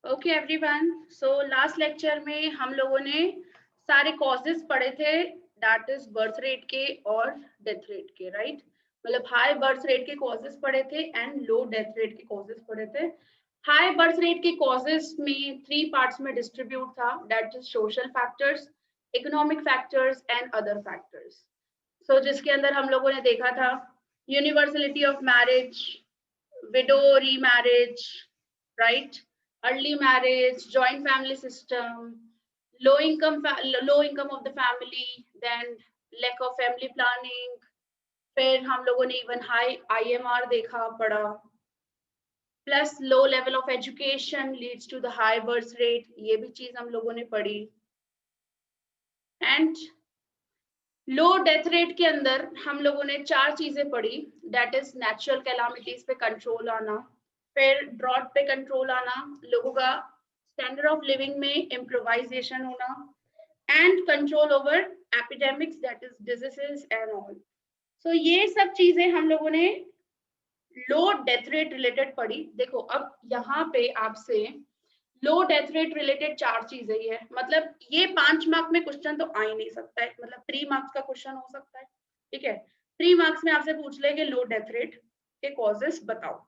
Okay everyone, so last lecture में हम लोगों ने सारे कॉजेस पढ़े थे, दैट इज बर्थ रेट के और डेथ रेट के, राइट। मतलब हाई बर्थ रेट के कॉजेस पढ़े थे एंड लो डेथ रेट के कॉजेस पढ़े थे। हाई बर्थ रेट के कॉजेस में 3 पार्ट्स में डिस्ट्रीब्यूट था, that is social factors, economic factors and other factors. So जिसके अंदर हम लोगों ने देखा था universality of marriage, widow remarriage, right, early marriage, joint family system, low income of the family, then lack of family planning। फिर हम लोगों ने इवन हाई IMR देखा पढ़ा, plus low level of education leads to the high birth rate, ये भी चीज हम लोगों ने पढ़ी। एंड लो डेथ रेट के अंदर हम लोगों ने 4 चीजें पढ़ी, दैट इज नेचुरल कैलामिटीज पे कंट्रोल आना, फिर ड्रॉट पे कंट्रोल आना, लोगों का स्टैंडर्ड ऑफ लिविंग में इम्प्रोवाइजेशन होना, and control over epidemics, that is diseases and all. So ये सब चीजें हम लोगों ने लो डेथ रेट रिलेटेड पढ़ी। देखो अब यहाँ पे आपसे लो डेथ रेट रिलेटेड 4 चीजें ही है, मतलब ये 5 मार्क में क्वेश्चन तो आ ही नहीं सकता है, मतलब 3 मार्क्स का क्वेश्चन हो सकता है, ठीक है। 3 मार्क्स में आपसे पूछ ले कि लो डेथ रेट के कॉजेस बताओ,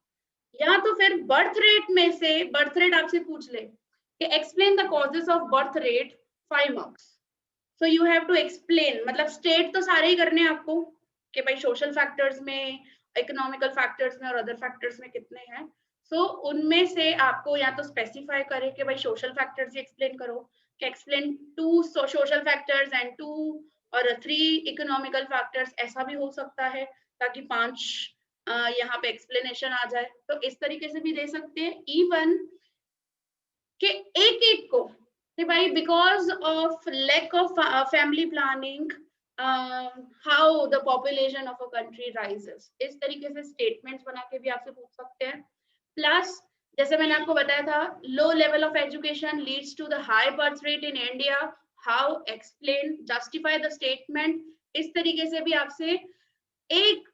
या तो फिर बर्थ रेट में से बर्थ रेट आपसे पूछ ले कि explain the causes of birth rate, 5 marks. So you have to explain, मतलब स्टेट तो सारे ही करने हैं आपको कि भाई सोशल फैक्टर्स में, इकोनॉमिकल फैक्टर्स में और अदर फैक्टर्स में कितने हैं। सो उनमें से आपको या तो स्पेसिफाई करे कि भाई सोशल फैक्टर्स ही एक्सप्लेन करो, कि एक्सप्लेन 2 सोशल फैक्टर्स एंड 2 और 3 इकोनॉमिकल फैक्टर्स, ऐसा भी हो सकता है, ताकि 5 यहाँ पे एक्सप्लेनेशन आ जाए। तो इस तरीके से भी दे सकते हैं, इवन कि एक एक को कि भाई because of lack of family planning how the population of a country rises, इस तरीके से स्टेटमेंट्स बना के भी आपसे पूछ सकते हैं। प्लस जैसे मैंने आपको बताया था, low level of education leads to the high birth rate in India, how explain, justify the statement, इस तरीके से भी आपसे एक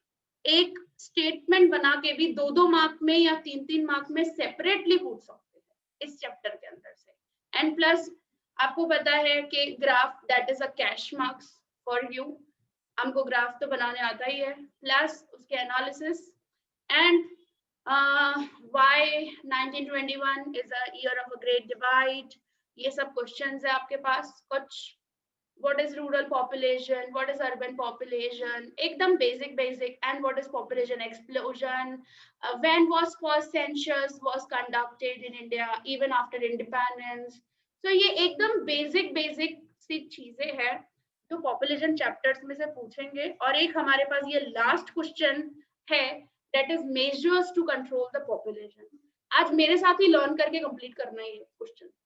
एक स्टेटमेंट बना के भी 2-2 मार्क में या 3-3 मार्क में सेपरेटली पूछ सकते हैं इस चैप्टर के अंदर से। एंड प्लस आपको पता है कि graph that is a cash marks for you, हमको ग्राफ तो बनाने आता ही है, प्लस उसके analysis and why 1921 is a year of a great divide, ये सब क्वेश्चंस है आपके पास कुछ। what is rural population, what is urban population, ekdam basic, and what is population explosion, when was first census was conducted in India even after independence। so ये एकदम basic सी चीजें हैं जो population chapters में से पूछेंगे। और एक हमारे पास ये last question है, that is measures to control the population। आज मेरे साथ ही learn करके complete करना है ये question।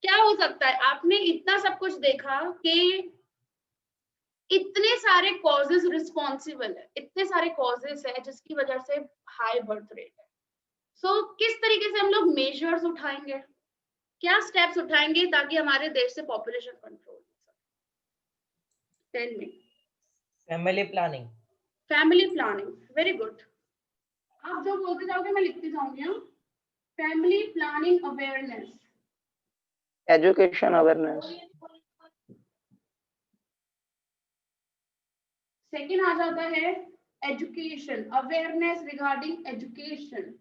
क्या हो सकता है, आपने इतना सब कुछ देखा कि इतने सारे कॉजेस रिस्पॉन्सिबल है, इतने सारे कॉजेस है जिसकी वजह से हाई बर्थ रेट है। सो किस तरीके से हम लोग मेजर्स उठाएंगे, क्या स्टेप्स उठाएंगे ताकि हमारे देश से पॉपुलेशन कंट्रोल हो सके। Tell me. Family planning. Family planning, very good. आप जो बोलते जाओगे मैं लिखती जाऊंगी। Family planning awareness, education awareness, second आ जाता है education, awareness regarding education.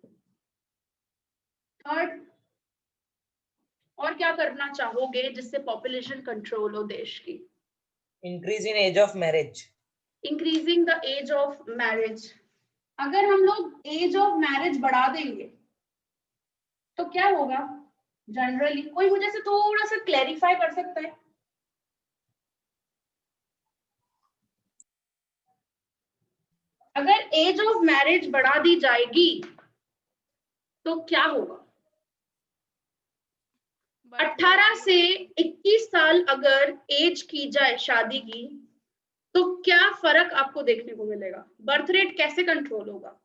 Third, और क्या करना चाहोगे जिससे पॉपुलेशन कंट्रोल हो देश की। Increase in age of marriage, increasing the age of marriage. अगर हम लोग एज ऑफ मैरिज बढ़ा देंगे तो क्या होगा जनरली, कोई मुझे से थोड़ा सा क्लैरिफाई कर सकता है। अगर एज ऑफ मैरिज बढ़ा दी जाएगी तो क्या होगा, 18 से 21 साल अगर एज की जाए शादी की तो क्या फर्क आपको देखने को मिलेगा, बर्थ रेट कैसे कंट्रोल होगा।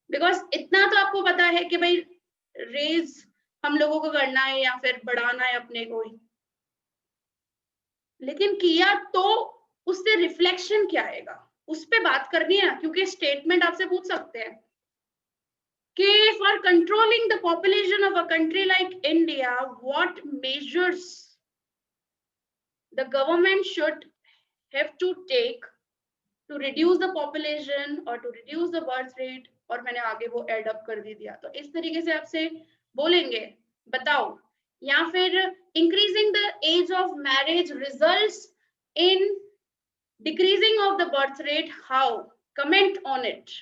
बिकॉज इतना तो आपको पता है कि भाई रेज हम लोगों को करना है या फिर बढ़ाना है अपने को ही, लेकिन किया तो उससे रिफ्लेक्शन क्या आएगा, उस पे बात करनी है, क्योंकि स्टेटमेंट आपसे पूछ सकते हैं। कि for controlling the population of a country like India, what measures the government should have to take to reduce the population or to reduce the birth rate, और मैंने आगे वो एड अप कर भी दिया। तो इस तरीके से आपसे बोलेंगे बताओ, या फिर increasing the age of marriage results in decreasing of the birth rate, how, comment on it,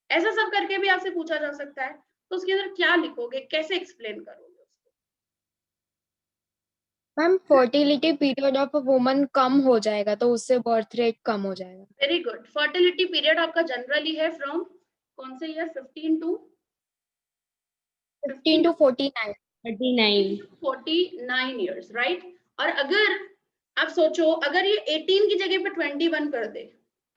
ऐसा सब करके भी आपसे पूछा जा सकता है। तो उसके अंदर क्या लिखोगे, कैसे एक्सप्लेन करोगे उसको? Ma'am fertility period of a woman कम हो जाएगा तो उससे बर्थ रेट कम हो जाएगा। Very good. फर्टिलिटी पीरियड आपका जनरली है फ्रॉम कौन से ईयर? 15 to 49 49 years, right. और अगर आप सोचो, अगर ये 18 की जगह पे 21 कर दे,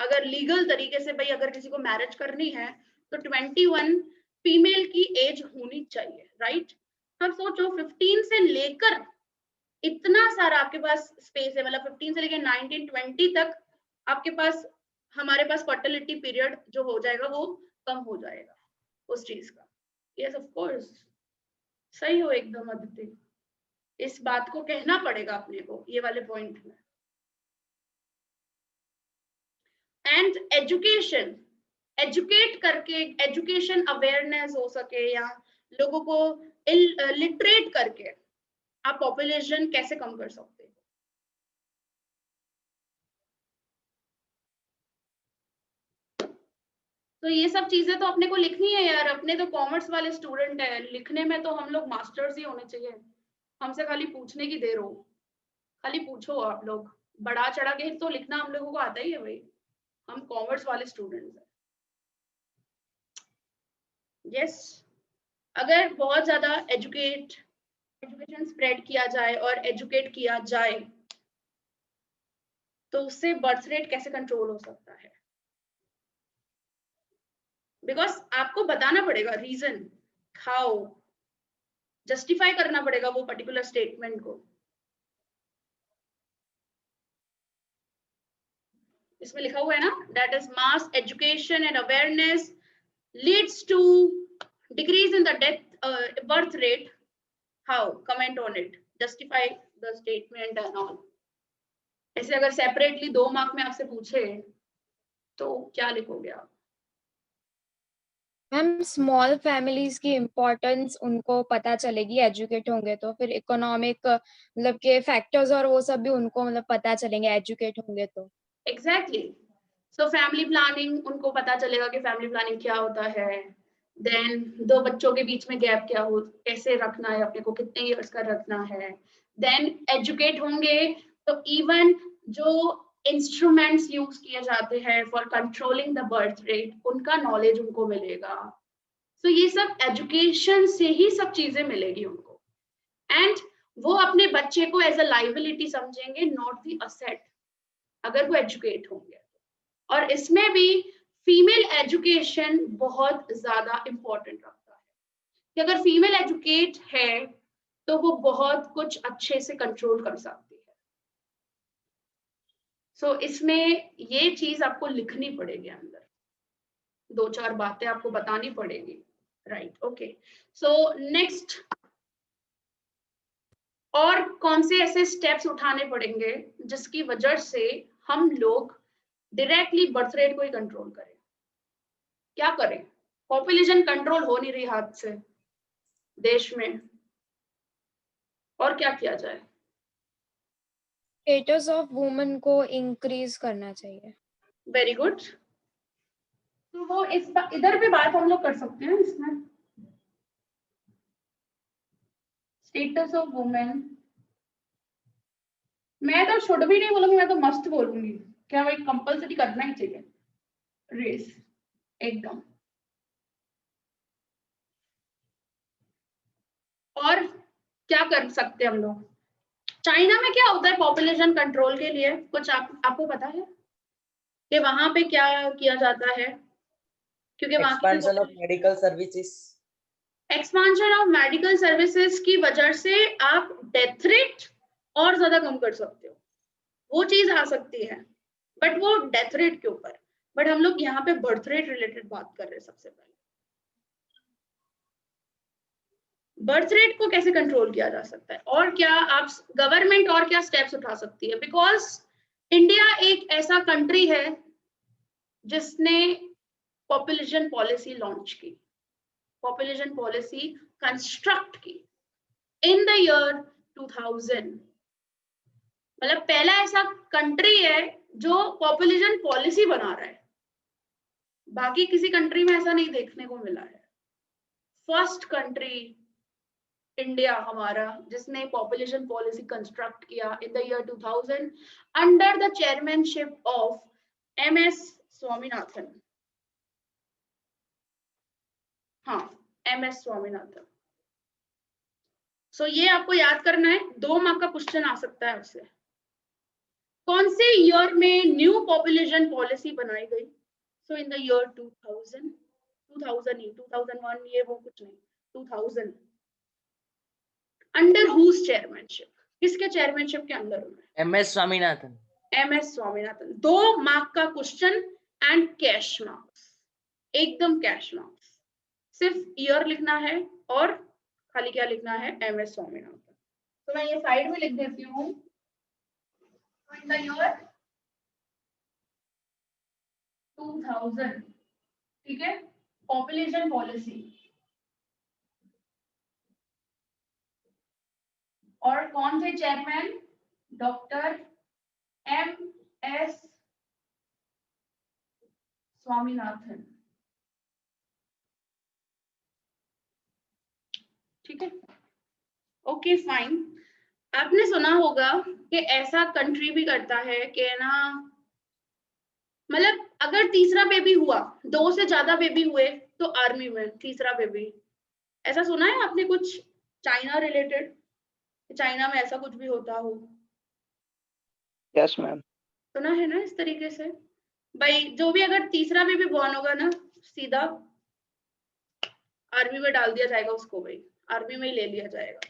अगर लीगल तरीके से भाई अगर किसी को मैरिज करनी है तो 21 फीमेल की एज होनी चाहिए, राइट। अब सोचो 15 से लेकर इतना सारा आपके पास स्पेस है, मतलब 15 से लेकर 19 20 तक आपके पास, हमारे पास फर्टिलिटी पीरियड जो हो जाएगा वो कम हो जाएगा उस चीज का। यस ऑफ कोर्स, सही हो एकदम अदिति, इस बात को कहना पड़ेगा अपने को ये वाले पॉइंट में। एंड एजुकेशन, एजुकेट करके, एजुकेशन अवेयरनेस हो सके या लोगों को लिटरेट करके आप पॉपुलेशन कैसे कम कर सकते हो। तो ये सब चीजें तो अपने को लिखनी है यार, अपने तो कॉमर्स वाले स्टूडेंट है, लिखने में तो हम लोग मास्टर्स ही होने चाहिए, हमसे खाली पूछने की देर हो, खाली पूछो आप लोग, बढ़ा चढ़ा के तो लिखना हम लोगों को आता ही है भाई, हम कॉमर्स वाले स्टूडेंट्स हैं। यस, अगर बहुत ज्यादा एजुकेशन स्प्रेड किया जाए और एजुकेट किया जाए तो उससे बर्थ रेट कैसे कंट्रोल हो सकता है? बिकॉज आपको बताना पड़ेगा रीजन, हाउ, जस्टिफाई करना पड़ेगा वो पर्टिकुलर स्टेटमेंट को। इसमें लिखा हुआ है ना, that is mass education and awareness leads to decrease in the death birth rate, how, comment on it, justify the statement and all. ऐसे अगर सेपरेटली 2 मार्क में आपसे पूछे तो क्या लिखोगे आप? मैम स्मॉल फैमिलीज की इम्पोर्टेंस उनको पता चलेगी, एजुकेट होंगे तो फिर इकोनॉमिक मतलब के फैक्टर्स और वो सब भी उनको मतलब पता चलेंगे एजुकेट होंगे तो। एग्जैक्टली, सो फैमिली प्लानिंग, उनको पता चलेगा कि फैमिली प्लानिंग क्या होता है, देन 2 बच्चों के बीच में गैप क्या हो, कैसे रखना है अपने को, कितने इयर्स का रखना है, देन एजुकेट होंगे तो इवन जो इंस्ट्रूमेंट्स यूज किए जाते हैं for controlling the birth rate उनका नॉलेज उनको मिलेगा। सो ये सब एजुकेशन से ही सब चीजें मिलेगी उनको, एंड वो अपने बच्चे को एज अ लाइबिलिटी समझेंगे, नॉट द असेट, अगर वो एजुकेट होंगे। और इसमें भी फीमेल एजुकेशन बहुत ज्यादा इंपॉर्टेंट रखता है कि अगर फीमेल एजुकेट है तो वो बहुत कुछ अच्छे से कंट्रोल कर सकती है। सो इसमें ये चीज आपको लिखनी पड़ेगी अंदर, 2-4 बातें आपको बतानी पड़ेगी, राइट। ओके, सो नेक्स्ट, और कौन से ऐसे स्टेप्स उठाने पड़ेंगे जिसकी वजह से हम लोग डायरेक्टली बर्थ रेट को ही कंट्रोल करें? क्या करें? पॉपुलेशन कंट्रोल हो नहीं रही हाथ से देश में, और क्या किया जाए? स्टेटस ऑफ वुमन को इंक्रीज करना चाहिए। वेरी गुड, तो वो इधर भी बात हम लोग कर सकते हैं इसमें, स्टेटस ऑफ वुमेन। मैं तो शुड भी नहीं बोलूंगी, मैं तो मस्ट बोलूंगी, क्या भाई कंपल्सरी करना ही चाहिए रेस एकदम। और क्या कर सकते हैं हम लोग? चाइना में क्या होता है पॉपुलेशन कंट्रोल के लिए, कुछ आपको पता है कि वहां पे क्या किया जाता है? क्योंकि Expansion of medical services. Expansion of medical services की वजह से आप डेथ रेट और ज्यादा कम कर सकते हो, वो चीज आ सकती है, बट वो डेथ रेट के ऊपर। बट हम लोग यहाँ पे बर्थ रेट रिलेटेड बात कर रहे हैं सबसे पहले। बर्थ रेट को कैसे कंट्रोल किया जा सकता है, और क्या आप गवर्नमेंट और क्या स्टेप्स उठा सकती है, बिकॉज इंडिया एक ऐसा कंट्री है जिसने पॉपुलेशन पॉलिसी लॉन्च की, पॉपुलेशन पॉलिसी कंस्ट्रक्ट की इन द ईयर 2000। मतलब पहला ऐसा कंट्री है जो पॉपुलेशन पॉलिसी बना रहा है, बाकी किसी कंट्री में ऐसा नहीं देखने को मिला है। फर्स्ट कंट्री इंडिया हमारा जिसने पॉपुलेशन पॉलिसी कंस्ट्रक्ट किया in the year 2000 under the chairmanship of MS Swaminathan. हाँ, MS स्वामीनाथन। सो ये आपको याद करना है, 2 मार्क का क्वेश्चन आ सकता है उससे। कौन से ईयर में न्यू पॉपुलेशन पॉलिसी बनाई गई? सो इन द ईयर 2000 ही, 2001 ये वो कुछ नहीं, 2000। अंडर हुज चेयरमैनशिप, किसके चेयरमैनशिप के अंदर हुआ? MS Swaminathan. MS Swaminathan. 2 mark का क्वेश्चन एंड कैश मार्क्स, एकदम कैश मार्क्स। सिर्फ ईयर लिखना है और खाली क्या लिखना है? MS स्वामीनाथन। तो मैं ये साइड में लिख देती हूँ, इन द ईयर 2000, ठीक है, पॉपुलेशन पॉलिसी। और कौन थे चेयरमैन? Doctor MS Swaminathan. ठीक है, ओके फाइन। आपने सुना होगा कि ऐसा कंट्री भी करता है कि ना, मतलब अगर तीसरा बेबी हुआ, 2 से ज्यादा बेबी हुए तो आर्मी में तीसरा बेबी, ऐसा सुना है आपने कुछ चाइना रिलेटेड? चाइना में ऐसा कुछ भी होता हो? Yes ma'am. सुना है ना इस तरीके से? भाई जो भी अगर तीसरा बेबी बॉर्न होगा ना, सीधा आर्मी में डाल दिया जाएगा उसको, भाई आर्मी में ही ले लिया जाएगा।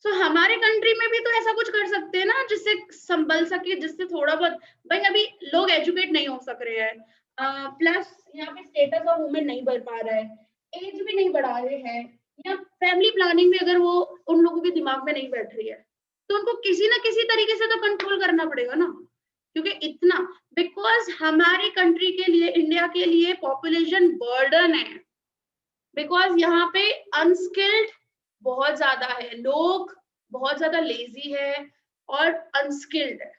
सो हमारे कंट्री में भी तो ऐसा कुछ कर सकते हैं ना, जिससे संभल सके, जिससे थोड़ा बहुत, भाई अभी लोग एजुकेट नहीं हो सक रहे हैं, प्लस यहाँ पे स्टेटस ऑफ वुमेन नहीं बढ़ पा रहा है, एज भी नहीं बढ़ा रहे हैं, या फैमिली प्लानिंग में अगर वो उन लोगों के दिमाग में नहीं बैठ रही है, तो उनको किसी ना किसी तरीके से तो कंट्रोल करना पड़ेगा ना, क्योंकि इतना, बिकॉज हमारी कंट्री के लिए, इंडिया के लिए पॉपुलेशन बर्डन है, बिकॉज यहाँ पे अनस्किल्ड बहुत ज्यादा है, लोग बहुत ज्यादा लेजी है और अनस्किल्ड है।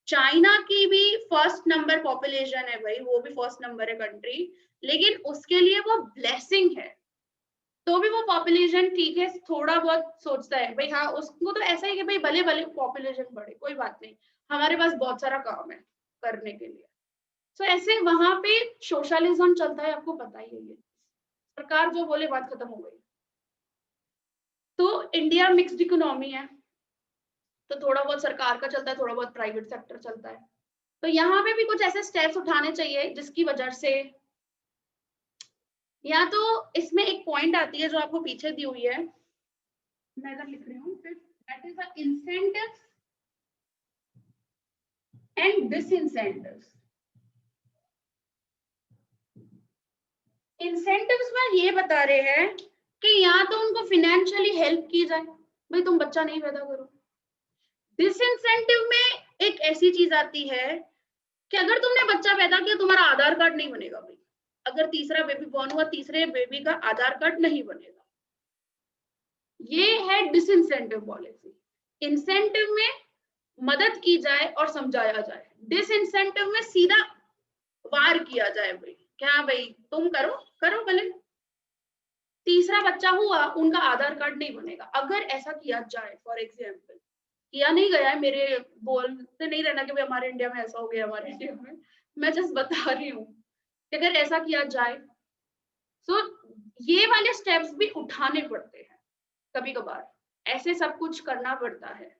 चाइना की भी फर्स्ट नंबर पॉपुलेशन है भाई, वो भी फर्स्ट नंबर है कंट्री, लेकिन उसके लिए वो ब्लेसिंग है, तो भी वो पॉपुलेशन ठीक है थोड़ा बहुत सोचता है भाई, हाँ उसको तो ऐसा है कि भाई भले भले पॉपुलेशन बढ़े कोई बात नहीं, हमारे पास बहुत सारा काम है करने के लिए। सो ऐसे वहां पे सोशलिज्म चलता है, आपको पता ही है, ये सरकार जो बोले बात खत्म हो गई। तो इंडिया मिक्स्ड इकोनॉमी है, तो थोड़ा बहुत सरकार का चलता है, थोड़ा बहुत प्राइवेट सेक्टर चलता है, तो यहाँ पे भी कुछ ऐसे स्टेप्स उठाने चाहिए जिसकी वजह से, या तो इसमें एक पॉइंट आती है जो आपको पीछे दी हुई है, मैं इधर लिख रही हूँ, that is the incentives and disincentives. Incentives में ये बता रहे हैं कि या तो उनको फाइनेंशियली हेल्प की जाए, भाई तुम बच्चा नहीं पैदा करो। डिसइंसेंटिव में एक ऐसी चीज आती है कि अगर तुमने बच्चा पैदा किया, तुम्हारा आधार कार्ड नहीं बनेगा भाई, अगर तीसरा बेबी बॉर्न हुआ, तीसरे बेबी का आधार कार्ड नहीं बनेगा। ये है डिसइंसेंटिव पॉलिसी। इंसेंटिव में मदद की जाए और समझाया जाए, डिसइंसेंटिव में सीधा वार किया जाए भाई, क्या भाई तुम करो करो भले, तीसरा बच्चा हुआ उनका आधार कार्ड नहीं बनेगा। अगर ऐसा किया जाए, फॉर एग्जाम्पल, किया नहीं गया है, मेरे बोलते नहीं रहना कि भाई हमारे इंडिया में ऐसा हो गया, हमारे इंडिया में, मैं जस्ट बता रही हूँ कि अगर ऐसा किया जाए तो ये वाले स्टेप्स भी उठाने पड़ते हैं, कभी कभार ऐसे सब कुछ करना पड़ता है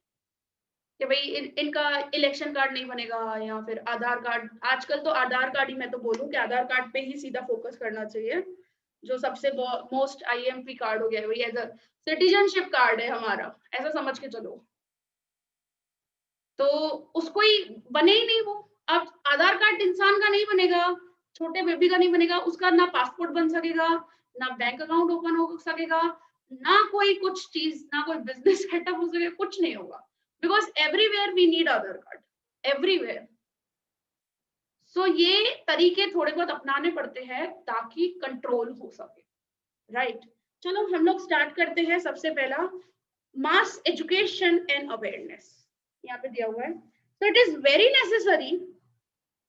कि भाई इनका इलेक्शन कार्ड नहीं बनेगा, या फिर आधार कार्ड, आजकल तो आधार कार्ड ही, मैं तो बोलूँ कि आधार कार्ड पे ही सीधा फोकस करना चाहिए, जो सबसे मोस्ट IMP कार्ड हो गया है भाई, एज अ सिटीजनशिप कार्ड है हमारा, ऐसा समझ के चलो, तो उसको ही बने ही नहीं वो। अब आधार कार्ड इंसान का नहीं बनेगा, छोटे बेबी का नहीं बनेगा, उसका ना पासपोर्ट बन सकेगा, ना बैंक अकाउंट ओपन हो सकेगा, ना कोई कुछ चीज, ना कोई बिजनेस सेटअप हो सके, कुछ नहीं होगा, because everywhere we need Aadhaar card, everywhere. So ये तरीके थोड़े बहुत अपनाने पड़ते हैं ताकि कंट्रोल हो सके, राइट? चलो हम लोग स्टार्ट करते हैं। सबसे पहला, मास एजुकेशन एंड अवेयरनेस, यहाँ पे दिया हुआ है। So it is very necessary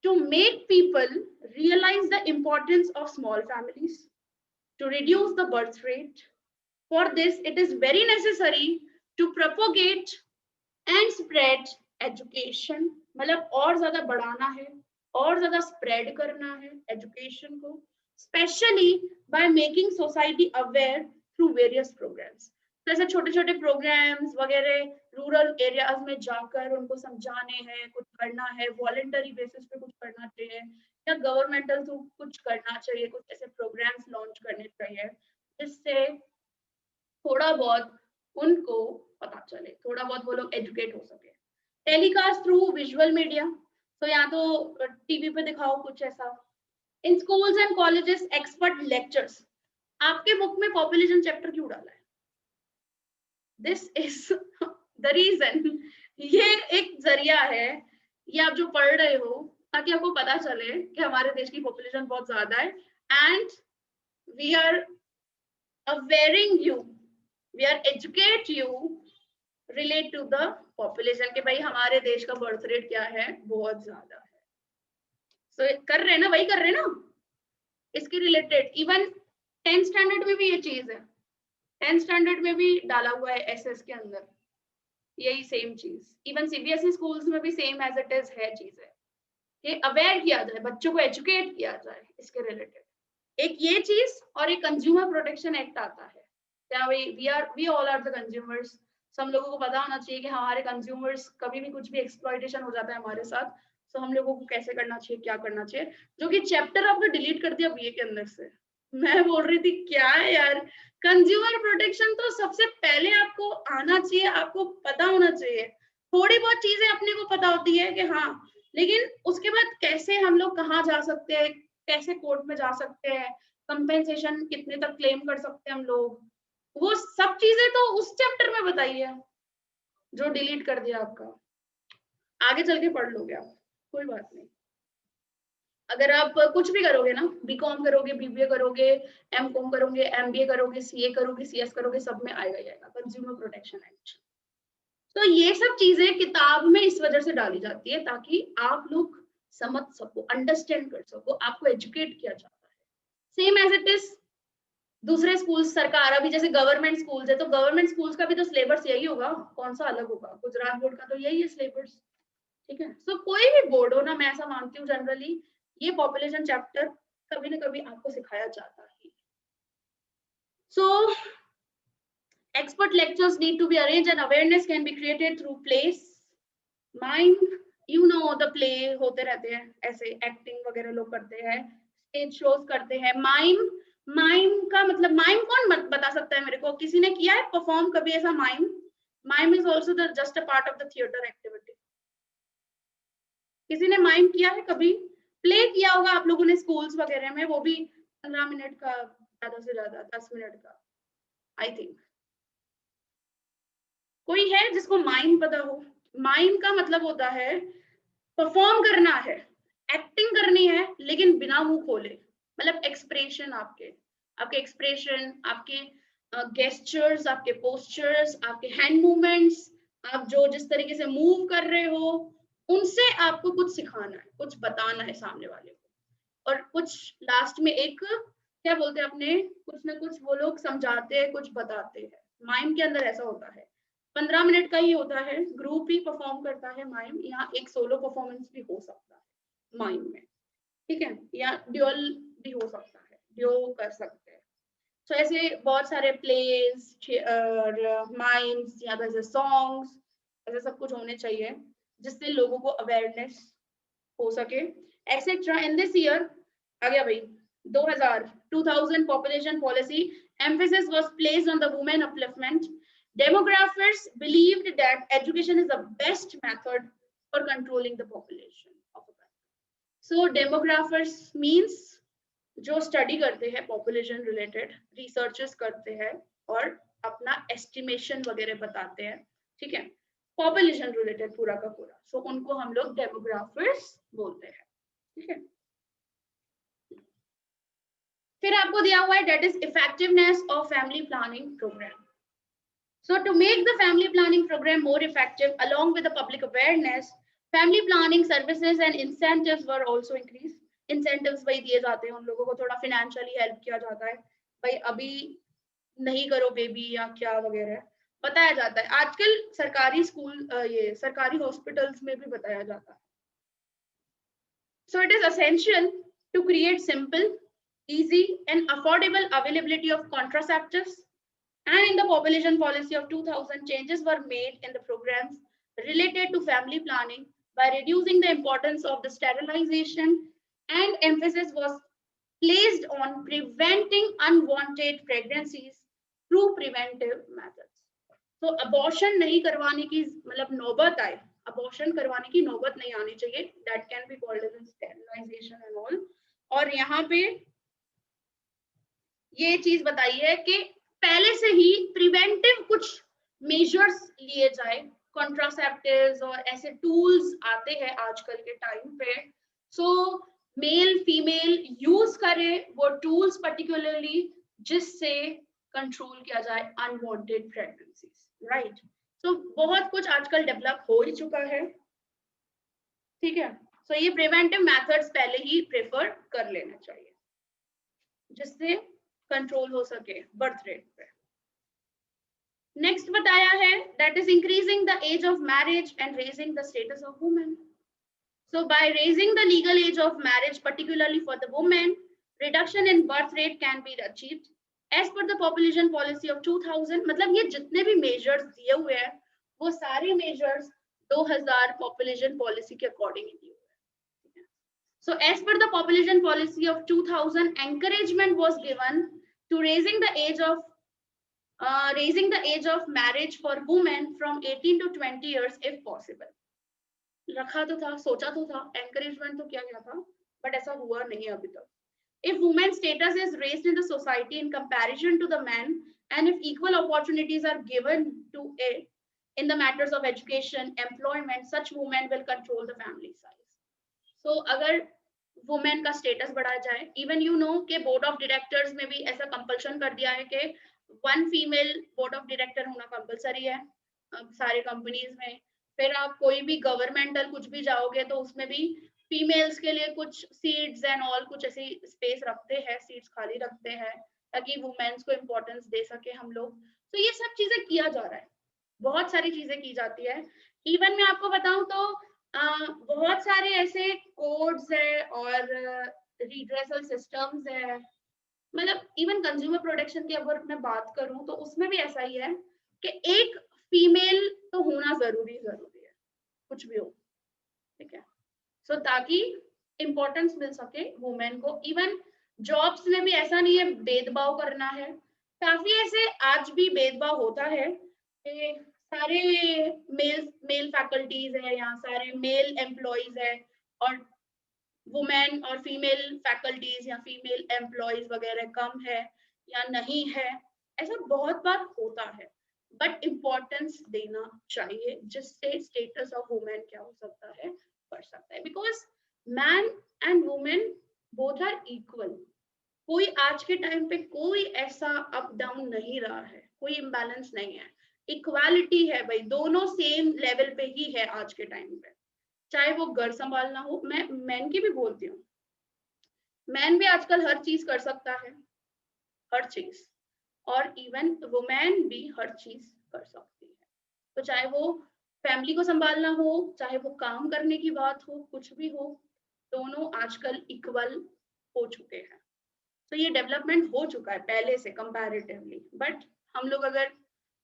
to make people realize the importance of small families, to reduce the birth rate. For this, it is very necessary to propagate and spread education, मतलब और ज्यादा बढ़ाना है, और ज्यादा स्प्रेड करना है education को, specially by making society aware through various programmes. तो ऐसे छोटे छोटे प्रोग्राम्स वगैरह रूरल एरियाज में जाकर उनको समझाने हैं, कुछ करना है, वॉलेंटरी बेसिस पे कुछ करना चाहिए, या गवर्नमेंटल थ्रू कुछ करना चाहिए, कुछ ऐसे प्रोग्राम्स लॉन्च करने चाहिए जिससे थोड़ा बहुत उनको पता चले, थोड़ा बहुत वो लोग एजुकेट हो सके। टेलीकास्ट थ्रू विजुअल मीडिया, तो या तो टीवी पे दिखाओ कुछ ऐसा। In schools and colleges expert lectures. आपके बुक में पॉपुलेशन चैप्टर क्यों डाला है? This is the reason. ये एक जरिया है, ये आप जो पढ़ रहे हो ताकि आपको पता चले कि हमारे देश की पॉपुलेशन बहुत ज्यादा है, and we are awaring you, we are educate you relate to the population के भाई हमारे देश का बर्थ रेट क्या है, बहुत ज्यादा है। सो कर रहे हैं ना, वही कर रहे हैं ना इसके रिलेटेड। इवन 10th स्टैंडर्ड में भी ये चीज है, 10th स्टैंडर्ड में भी डाला हुआ है एसएस के अंदर यही सेम चीज। इवन सीबीएसई स्कूल्स में भी सेम एज इट इज है चीज है, ये अवेयर किया जाए, बच्चों को एजुकेट किया जाए इसके रिलेटेड। एक ये चीज, और एक कंज्यूमर प्रोटेक्शन एक्ट आता है, क्या we all are the consumers. सब लोगों को पता होना चाहिए कि हमारे कंज्यूमर्स कभी भी कुछ भी एक्सप्लॉइटेशन हो जाता है हमारे साथ, तो हम लोगों को कैसे करना चाहिए, क्या करना चाहिए, जो कि चैप्टर आपने डिलीट कर दिया बीए के अंदर से। मैं बोल रही थी क्या है यार, कंज्यूमर प्रोटेक्शन तो सबसे पहले आपको आना चाहिए, आपको पता होना चाहिए। थोड़ी बहुत चीजें अपने को पता होती है कि हाँ, लेकिन उसके बाद कैसे हम लोग कहाँ जा सकते हैं, कैसे कोर्ट में जा सकते हैं, कंपेंसेशन कितने तक क्लेम कर सकते हैं हम लोग, वो सब चीजें तो उस चैप्टर में बताई है जो डिलीट कर दिया आपका। आगे चल के पढ़ लोगे आप, कोई बात नहीं। अगर आप कुछ भी करोगे ना, बीकॉम करोगे, बीबीए करोगे, एमकॉम करोगे, एमबीए करोगे, सीए करोगे, सीएस करोगे, सब में आएगा ही आएगा कंज्यूमर प्रोटेक्शन एक्ट। तो ये सब चीजें किताब में इस वजह से डाली जाती है ताकि आप लोग समझ सको, अंडरस्टैंड कर सको, आपको एजुकेट किया जाता है। सेम एज इट इज दूसरे स्कूल, सरकार अभी जैसे गवर्नमेंट स्कूल्स है, तो गवर्नमेंट स्कूल्स का भी तो सिलेबस यही होगा, कौन सा अलग होगा? गुजरात बोर्ड का तो यही है सिलेबस, ठीक है। सो कोई भी बोर्ड हो ना, मैं ऐसा मानती हूँ जनरली ये पॉपुलेशन चैप्टर कभी ना कभी आपको सिखाया जाता है। सो expert lectures need to be arranged and awareness can be created through plays, mime, you know the play होते रहते हैं ऐसे, एक्टिंग वगैरह लोग करते हैं, स्टेज शोज करते हैं। माइम, माइम का मतलब, माइम कौन बता सकता है मेरे को? किसी ने किया है परफॉर्म कभी ऐसा mime? Mime is also the just a part of the theatre activity. किसी ने माइम किया है कभी? प्ले किया होगा आप लोगों ने स्कूल्स वगैरह में, वो भी 15 मिनट का, ज्यादा से ज्यादा 10 मिनट का आई थिंक। कोई है जिसको माइम पता हो? माइम का मतलब होता है परफॉर्म करना है, एक्टिंग करनी है, लेकिन बिना मुंह खोले, मतलब एक्सप्रेशन, आपके एक्सप्रेशन, आपके गेस्चर्स, आपके पोस्चर्स, आपके हैंड मूवमेंट्स, आप जो जिस तरीके से मूव कर रहे हो, उनसे आपको कुछ सिखाना है, कुछ बताना है सामने वाले को। और कुछ लास्ट में एक क्या बोलते हैं अपने, कुछ ना कुछ वो लोग समझाते हैं, कुछ बताते हैं। माइम के अंदर ऐसा होता है, 15 मिनट का ही होता है, ग्रुप ही परफॉर्म करता है माइम, यहाँ एक सोलो परफॉर्मेंस भी हो सकता है माइम में, ठीक है, या ड्यूअल भी हो सकता है, ड्यू कर सकते हैं। तो ऐसे बहुत सारे प्लेज और माइम्स या वैसे सॉन्ग्स, ऐसे सब कुछ होने चाहिए जिससे लोगों को अवेयरनेस हो सके, एक्सेट्रा। इन दिस ईयर आ गया भाई 2000 population policy emphasis was placed on the women upliftment. Demographers believed that education is the best method for controlling the population of a country. So demographers means जो study करते हैं population related, researches करते हैं और अपना estimation वगैरह बताते हैं, ठीक है, पॉपुलेशन रिलेटेड पूरा का पूरा, सो उनको हम लोग डेमोग्राफर्स बोलते हैं, ठीक है। फिर आपको दिया हुआ है that is effectiveness of family planning programme. So to make the family planning program more effective, along with the public awareness, family planning services and incentives were also increased. Incentives भाई दिए जाते हैं उन लोगों को, थोड़ा financially help किया जाता है, भाई अभी नहीं करो बेबी या क्या वगैरह बताया जाता है. आजकल सरकारी स्कूल ये सरकारी हॉस्पिटल्स में भी बताया जाता है. So it is essential to create simple, easy and affordable availability of contraceptives. And in the population policy of 2000, changes were made in the programs related to family planning by reducing the importance of the sterilization, and emphasis was placed on preventing unwanted pregnancies through preventive methods. So abortion नहीं करवाने की मतलब नौबत आए, abortion करवाने की नौबत नहीं आनी चाहिए, that can be called as sterilization and all. और यहाँ पे ये चीज बताई है कि पहले से ही प्रिवेंटिव कुछ मेजर्स लिए जाए, कॉन्ट्रासेप्टिव्स और ऐसे टूल्स आते हैं आजकल के टाइम पे, सो मेल फीमेल यूज करें वो टूल्स पर्टिकुलरली जिससे कंट्रोल किया जाए अनवांटेड प्रेगनेंसीज, राइट. सो बहुत कुछ आजकल डेवलप हो ही चुका है, ठीक है. सो ये प्रिवेंटिव मेथड्स पहले ही प्रेफर कर लेना चाहिए जिससे कंट्रोल हो सके बर्थ रेट पे. नेक्स्ट बताया है that is increasing the age of marriage and raising the status of women. So by raising the legal age of marriage particularly for the women, reduction in birth rate can be achieved as per the population policy of 2000. मतलब ये जितने भी measures दिए हुए हैं वो सारे measures 2000 population policy के अकॉर्डिंग दिए हुए हैं. So as per the population policy of 2000, encouragement was given to raising the age of marriage for women from 18 to 20 years if possible. रखा तो था, सोचा तो था, encouragement तो किया गया था, but ऐसा हुआ नहीं अभी तक. If women's status is raised in the society in comparison to the men, and if equal opportunities are given to it in the matters of education, employment, such women will control the family size. So अगर women का status बढ़ाया जाए, even you know के board of directors में भी ऐसा compulsion कर दिया है कि 1 फीमेल बोर्ड ऑफ डायरेक्टर होना कंपलसरी है सारे कंपनीज में. फिर आप कोई भी गवर्नमेंटल कुछ भी जाओगे तो उसमें भी फीमेल्स के लिए कुछ सीट्स एंड ऑल कुछ ऐसी स्पेस रखते हैं, सीट्स खाली रखते हैं ताकि वुमेन्स को इम्पोर्टेंस दे सके हम लोग. तो ये सब चीजें किया जा रहा है, बहुत सारी चीजें की जाती है. इवन मैं आपको बताऊं तो बहुत सारे ऐसे कोड्स है और रिड्रेसल सिस्टम्स है. मतलब इवन कंज्यूमर प्रोटेक्शन की अगर मैं बात करूं तो उसमें भी ऐसा ही है कि एक फीमेल तो होना जरूरी है, कुछ भी हो, ठीक है. सो ताकि इम्पोर्टेंस मिल सके वुमेन को. इवन जॉब्स में भी ऐसा नहीं है भेदभाव करना है, काफी ऐसे आज भी भेदभाव होता है कि सारे मेल फैकल्टीज है या सारे मेल एम्प्लॉइज है और वुमेन और फीमेल फैकल्टीज या फीमेल एम्प्लॉइज वगैरह कम है या नहीं है, ऐसा बहुत बार होता है. बट इम्पोर्टेंस देना चाहिए जिससे स्टेटस ऑफ वुमेन क्या हो सकता है, बढ़ सकता है. Because man and women both are equal. कोई आज के टाइम पे कोई ऐसा अप डाउन नहीं रहा है, कोई इम्बैलेंस नहीं है, इक्वालिटी है भाई, दोनों सेम लेवल पे ही है आज के टाइम पे. चाहे वो घर संभालना हो, मैं मैन की भी बोलती हूँ, मैन भी आजकल हर चीज कर सकता है, हर चीज, और इवन वुमेन भी हर चीज कर सकती है. तो चाहे वो फैमिली को संभालना हो, चाहे वो काम करने की बात हो, कुछ भी हो, दोनों आजकल इक्वल हो चुके हैं. तो ये डेवलपमेंट हो चुका है पहले से कंपैरेटिवली. बट हम लोग अगर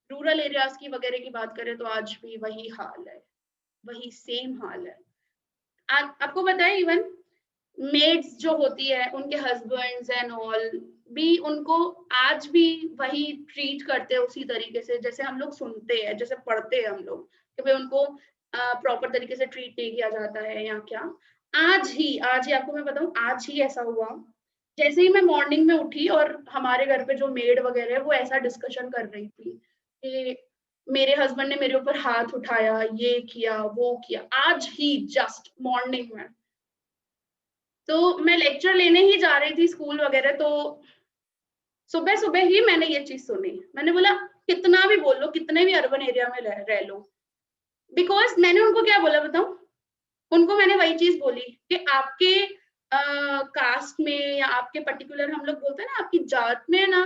रूरल एरियाज की वगैरह की बात करें तो आज भी वही हाल है, वही सेम हाल है. आपको पता है इवन मेड्स जो होती है उनके हस्बैंड्स एंड ऑल भी उनको आज भी वही ट्रीट करते हैं उसी तरीके से जैसे हम लोग सुनते हैं, जैसे पढ़ते हैं हम लोग कि भाई उनको प्रॉपर तरीके से ट्रीट नहीं किया जाता है या क्या. आज ही आपको मैं बताऊं, आज ही ऐसा हुआ जैसे ही मैं मॉर्निंग में उठी और हमारे घर पे जो मेड वगैरह है वो ऐसा डिस्कशन कर रही थी कि मेरे हस्बैंड ने मेरे ऊपर हाथ उठाया, ये किया वो किया, आज ही जस्ट मॉर्निंग में। तो मैं लेक्चर लेने ही जा रही थी स्कूल वगैरह, तो सुबह सुबह ही मैंने ये चीज सुनी। मैंने बोला कितना भी बोल लो, कितने भी अर्बन एरिया में रह लो, बिकॉज मैंने उनको क्या बोला बताऊं, उनको मैंने वही चीज बोली कि आपके कास्ट में या आपके पर्टिकुलर, हम लोग बोलते हैं ना आपकी जात में ना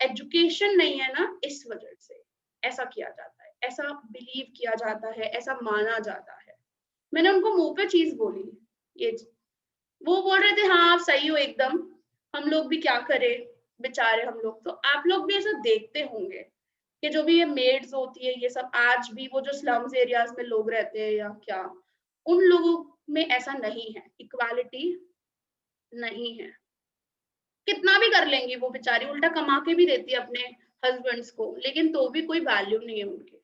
एजुकेशन नहीं है ना, इस वजह से ऐसा किया जाता है, ऐसा बिलीव किया जाता है, ऐसा माना जाता है। मैंने उनको मुंह पे चीज बोली ये। वो बोल रहे थे हाँ आप सही हो एकदम, हम लोग भी क्या करें बेचारे हम लोग। तो आप लोग भी ऐसा देखते होंगे कि जो भी ये मेड्स होती है ये सब, आज भी वो जो स्लम्स एरियाज में लोग रहते हैं या क्या, उन लोगों में ऐसा नहीं है, इक्वालिटी नहीं है। कितना भी कर लेंगी वो बेचारी, उल्टा कमा के भी देती है अपने हस्बैंड्स को, लेकिन तो भी कोई वैल्यू नहीं है उनकी।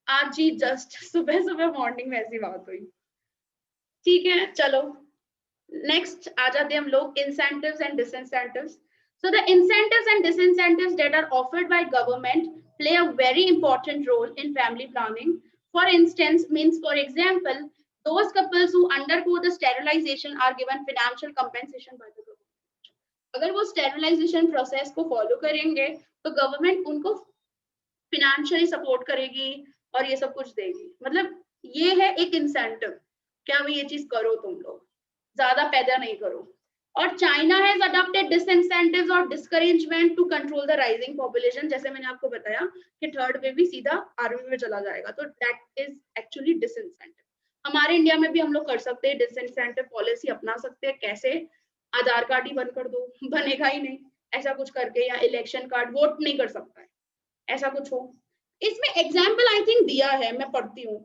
आज ही जस्ट सुबह सुबह मॉर्निंग में ऐसी बात हुई। ठीक है चलो नेक्स्ट आ जाते हैं हम लोग, incentives and disincentives. So the incentives and disincentives that are offered by government play a very important role in family planning. For instance, means for example, those couples who undergo the sterilization are given financial compensation by the government. अगर वो sterilization process को follow करेंगे तो government उनको financially support करेगी और ये सब कुछ देगी। मतलब ये है एक incentive, क्या भाई ये चीज करो तुम लोग, ज्यादा पैदा नहीं करो। और चाइना हैज अडॉप्टेड डिसइंसेंटिव्स और discouragement to control the rising population. जैसे मैंने आपको बताया कि थर्ड वेव भी सीधा आर्मी में चला जाएगा, तो दैट इज एक्चुअली डिसइंसेंटिव। हमारे इंडिया में भी हम लोग कर सकते हैं, डिसइंसेंटिव पॉलिसी अपना सकते हैं। कैसे? आधार कार्ड ही बंद कर दो, बनेगा ही नहीं ऐसा कुछ करके, या इलेक्शन कार्ड, वोट नहीं कर सकता है, ऐसा कुछ हो। इसमें एग्जाम्पल आई थिंक दिया है, मैं पढ़ती हूँ,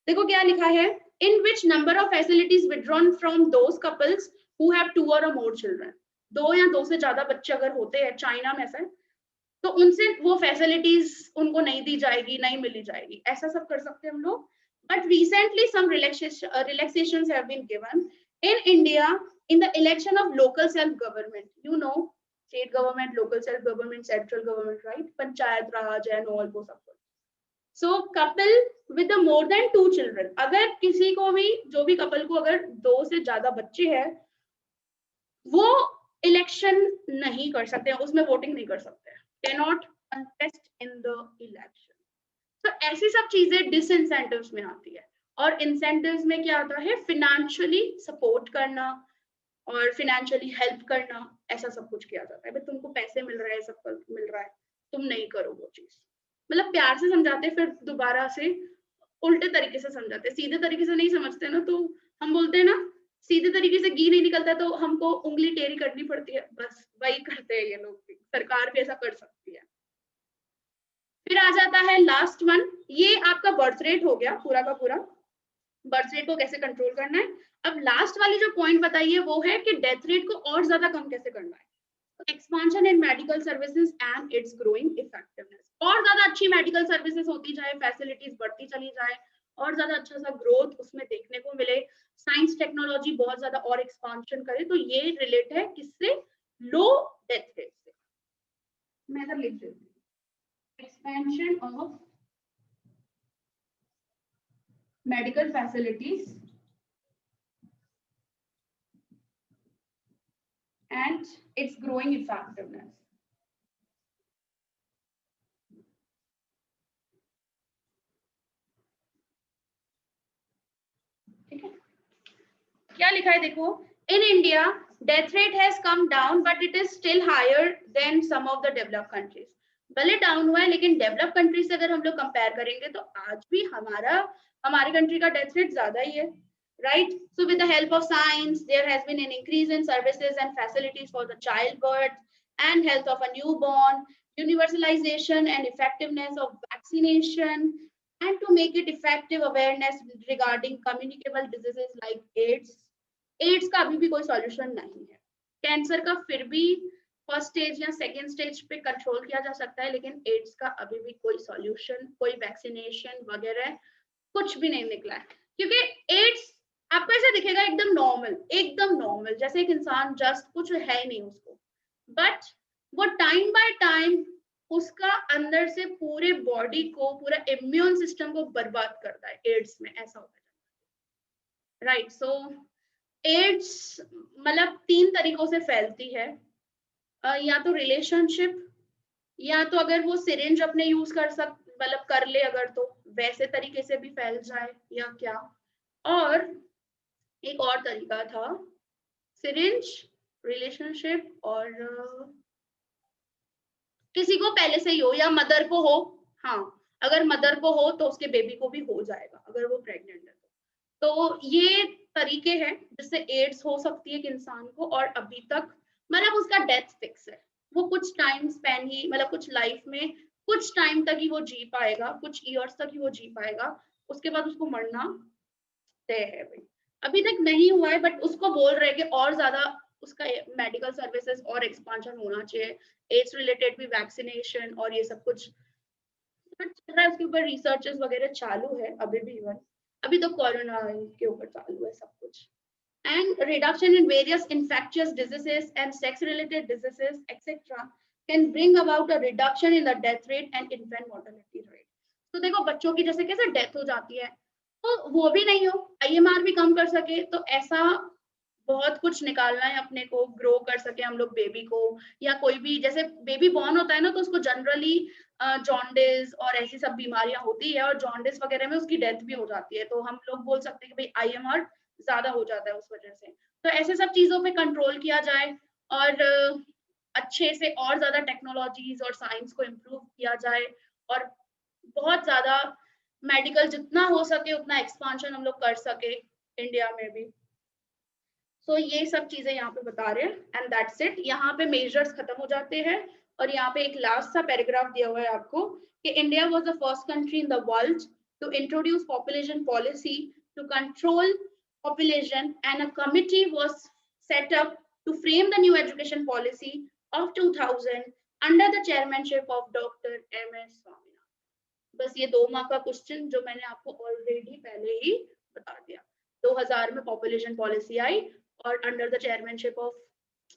देखो क्या लिखा है, in which number of facilities withdrawn from those couples who have 2 or more children। 2 या 2 से ज्यादा बच्चे अगर होते हैं, चाइना में ऐसा है, तो उनसे वो फैसिलिटीज उनको नहीं दी जाएगी, नहीं मिली जाएगी, ऐसा सब कर सकते हैं हम लोग। But recently some relaxations have been given in India in the election of local self government, you know, state government, local self government, central government, right, panchayat Raj and all वो सब। So couple with the more than 2 children, अगर किसी को भी, जो भी couple को अगर 2 से ज्यादा बच्चे हैं, वो इलेक्शन नहीं कर सकते, उसमें वोटिंग नहीं कर सकते, cannot contest in the election। तो ऐसी सब चीजें डिसइंसेंटिव्स में आती है। और इंसेंटिव्स में क्या आता है, फिनेंशियली सपोर्ट करना और फिनेंशियली हेल्प करना, ऐसा सब कुछ किया जाता है। भाई तुमको पैसे मिल रहे हैं, सब मिल रहा है, तुम नहीं करो वो चीज, मतलब प्यार से समझाते, फिर दोबारा से उल्टे तरीके से समझाते, सीधे तरीके से नहीं समझते ना, तो हम बोलते हैं ना सीधे तरीके से घी नहीं निकलता तो हमको उंगली टेढ़ी करनी पड़ती है, बस वही करते हैं ये लोग भी, सरकार भी ऐसा कर सकती है। फिर आ जाता है लास्ट वन, ये आपका बर्थ रेट हो गया पूरा का पूरा, बर्थ रेट को कैसे कंट्रोल करना है। अब लास्ट वाली जो पॉइंट बताइए वो है कि डेथ रेट को और ज्यादा कम कैसे करना है। Expansion in medical services and it's growing effectiveness, और ज्यादा अच्छी मेडिकल सर्विसेज होती जाए, फैसिलिटीज बढ़ती चली जाए, और ज्यादा अच्छा सा ग्रोथ उसमें देखने को मिले, साइंस टेक्नोलॉजी बहुत ज्यादा और एक्सपांशन करे, तो ये रिलेट है किससे, लो डेथ रेट से। मैं इधर लिख देती हूँ, expansion of medical facilities and its growing effectiveness। ठीक है, क्या लिखा है देखो, in India death rate has come down but it is still higher than some of the developed countries. भले डाउन हुआ है लेकिन डेवलप्ड कंट्री से अगर हम लोग कंपेयर करेंगे तो आज भी हमारी कंट्री का डेथ रेट ज्यादा ही है, right? So with the help of science, there has been an increase in services and facilities for the childbirth and health of a newborn, universalization and effectiveness of vaccination, and to make it effective awareness regarding communicable diseases like AIDS। AIDS का अभी भी कोई solution नहीं है, cancer का फिर भी first stage या सेकेंड स्टेज पे कंट्रोल किया जा सकता है, लेकिन एड्स का अभी भी कोई सॉल्यूशन, कोई वैक्सीनेशन वगैरह कुछ भी नहीं निकला है, क्योंकि एड्स आपको ऐसा दिखेगा एकदम नॉर्मल, जैसे एक इंसान जस्ट कुछ है ही नहीं उसको, बट वो टाइम बाय टाइम उसका अंदर से पूरे बॉडी को, पूरा इम्यून सिस्टम को बर्बाद करता है। एड्स में ऐसा होता है, राइट। सो एड्स मतलब 3 तरीकों से फैलती है, या तो रिलेशनशिप, या तो अगर वो सिरिंज अपने यूज मतलब कर ले अगर, तो वैसे तरीके से भी फैल जाए, या क्या। और एक और तरीका था, सिरिंज, रिलेशनशिप, और किसी को पहले से ही हो या मदर को हो। हाँ, अगर मदर को हो तो उसके बेबी को भी हो जाएगा अगर वो प्रेग्नेंट है तो ये तरीके हैं जिससे एड्स हो सकती है एक इंसान को, और अभी तक मतलब उसका डेथ फिक्स है। वो कुछ टाइम स्पैन ही, मतलब कुछ लाइफ में कुछ टाइम तक ही वो जी पाएगा, कुछ ईयर्स तक ही वो जी पाएगा, उसके बाद उसको मरना तय है भाई। अभी तक नहीं हुआ है, बट उसको बोल रहे हैं कि और ज्यादा उसका मेडिकल सर्विसेज और एक्सपांशन होना चाहिए, एड्स रिलेटेड भी वैक्सीनेशन और ये सब कुछ चल रहा है, उसके ऊपर रिसर्चेस वगैरह चालू है अभी भी। इवन अभी तो कोरोना के ऊपर चालू है सब कुछ। And reduction in various infectious diseases and sex-related diseases, etc., can bring about a reduction in the death rate and infant mortality rate. तो देखो बच्चों की जैसे कैसे डेथ हो जाती है, तो वो भी नहीं हो, IMR भी कम कर सके, तो ऐसा बहुत कुछ निकालना है अपने को, ग्रो कर सके हम लोग बेबी को, या कोई भी जैसे बेबी बॉर्न होता है ना, तो उसको जनरली जॉन्डिस और ऐसी सब बीमारियां होती है, और जॉन्डिस वगैरह में उसकी डेथ भी हो जाती है, तो हम लोग बोल सकते हैं कि भाई IMR ज्यादा हो जाता है उस वजह से। तो ऐसे सब चीजों पे कंट्रोल किया जाए, और अच्छे से और ज्यादा टेक्नोलॉजीज और साइंस को इम्प्रूव किया जाए, और बहुत ज्यादा मेडिकल जितना हो सके उतना एक्सपांशन हम लोग कर सके इंडिया में भी। सो ये सब चीजें यहाँ पे बता रहे हैं, एंड दैट्स इट। यहाँ पे मेजर्स खत्म हो जाते हैं, और यहाँ पे एक लास्ट सा पैराग्राफ दिया हुआ है आपको कि India was the first country in the world to introduce population policy to control population, and a committee was set up to frame the new education policy of 2000 under the chairmanship of Dr. M.S. Swaminathan। बस ये 2 mark का question जो मैंने आपको already पहले ही बता दिया। 2000 में पॉपुलेशन पॉलिसी आई, और under the chairmanship of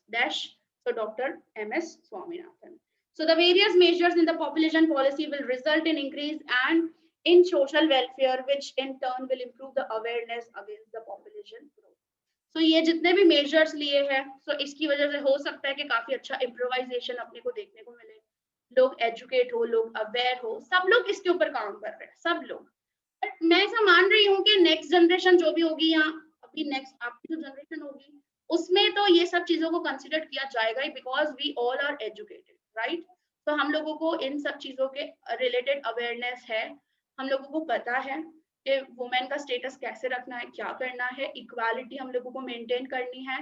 dash, so Dr. M.S. Swaminathan। So the various measures in the population policy will result in increase and in social welfare, which in turn will improve the awareness against the population growth। So ये जितने भी measures लिए हैं, so इसकी वजह से हो सकता है कि काफी अच्छा improvisation अपने को देखने को मिले, लोग educate हो, लोग aware हो, सब लोग इसके ऊपर काम कर रहे हैं, सब लोग। But मैं ऐसा मान रही हूँ कि next generation जो भी होगी, या अभी next आपकी जो generation होगी, उसमें तो ये सब चीजों को कंसिडर किया जाएगा ही, because we all are educated, right. तो हम लोगों को इन सब चीजों के रिलेटेड अवेयरनेस है, हम लोगों को पता है कि वुमेन का स्टेटस कैसे रखना है, क्या करना है, इक्वालिटी हम लोगों को मेंटेन करनी है।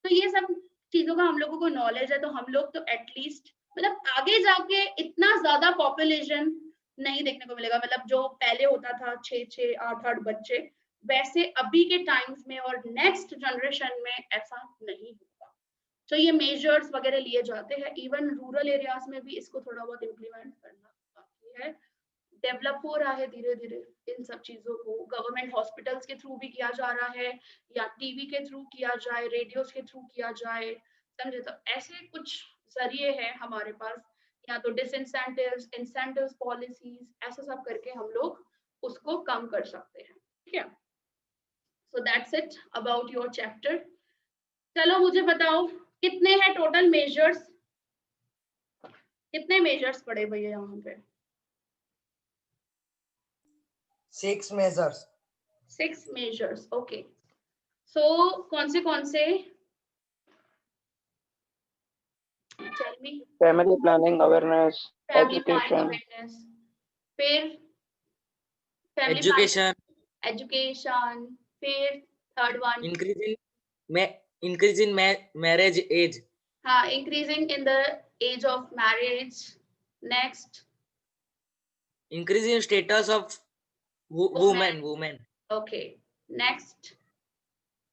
तो ये सब चीजों का हम लोगों को नॉलेज है, तो हम लोग तो एटलीस्ट मतलब आगे जाके इतना ज्यादा पॉपुलेशन नहीं देखने को मिलेगा, मतलब जो पहले होता था 6-6, 8-8 बच्चे, वैसे अभी के टाइम्स में और नेक्स्ट जनरेशन में ऐसा नहीं होगा। तो ये मेजर्स वगैरह लिए जाते हैं, इवन रूरल एरियाज में भी इसको थोड़ा बहुत इम्प्लीमेंट करना बाकी है, डेवलप हो रहा है धीरे धीरे। इन सब चीजों को गवर्नमेंट हॉस्पिटल्स के थ्रू भी किया जा रहा है, या टीवी के थ्रू किया जाए, रेडियोस के थ्रू किया जाए, समझे। तो ऐसे कुछ जरिए हैं हमारे पास, या तो डिसइंसेंटिव्स, इंसेंटिव्स, पॉलिसीज, ऐसा सब करके हम लोग उसको कम कर सकते हैं, ठीक है। So that's it about your chapter। चलो मुझे बताओ कितने हैं टोटल मेजर्स, कितने मेजर्स पड़े भैया यहाँ पे? 6 measures। 6 measures, okay। So कौन से tell me। family planning awareness, Family planning education, awareness, फिर family education, planning, education, फिर third one, increase in marriage age, हाँ, increasing in the age of marriage, next, increase in status of women, okay, next,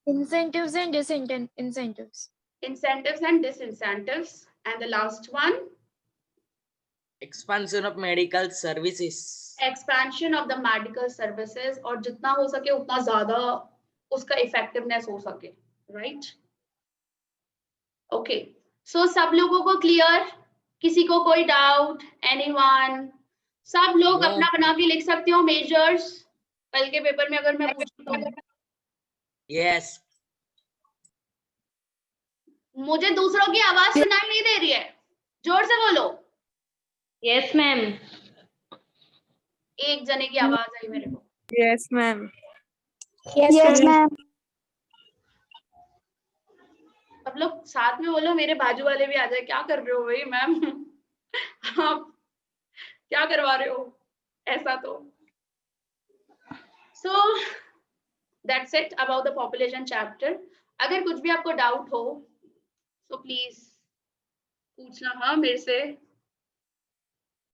Incentives and disincentives. incentives and disincentives, and the last one, expansion of medical services, expansion of the medical services, और जितना हो सके उतना ज्यादा उसका effectiveness हो सके, right? Okay, सो सब लोगों को क्लियर? किसी को कोई डाउट? एनीवन? सब लोग No. अपना बना के लिख सकते हो मेजर्स, कल के पेपर में अगर मैं पूछूं तो। Yes. मुझे दूसरों की आवाज सुनाई नहीं दे रही है, जोर से बोलो। Yes ma'am. एक जने की आवाज आई मेरे को। Yes, ma'am. Yes, ma'am. सब लोग साथ में बोलो, मेरे बाजू वाले भी आ जाए। क्या कर रहे हो भाई मैम? आप क्या करवा रहे हो ऐसा? तो so that's it about the population chapter. अगर कुछ भी आपको डाउट हो तो प्लीज पूछना हाँ मेरे से।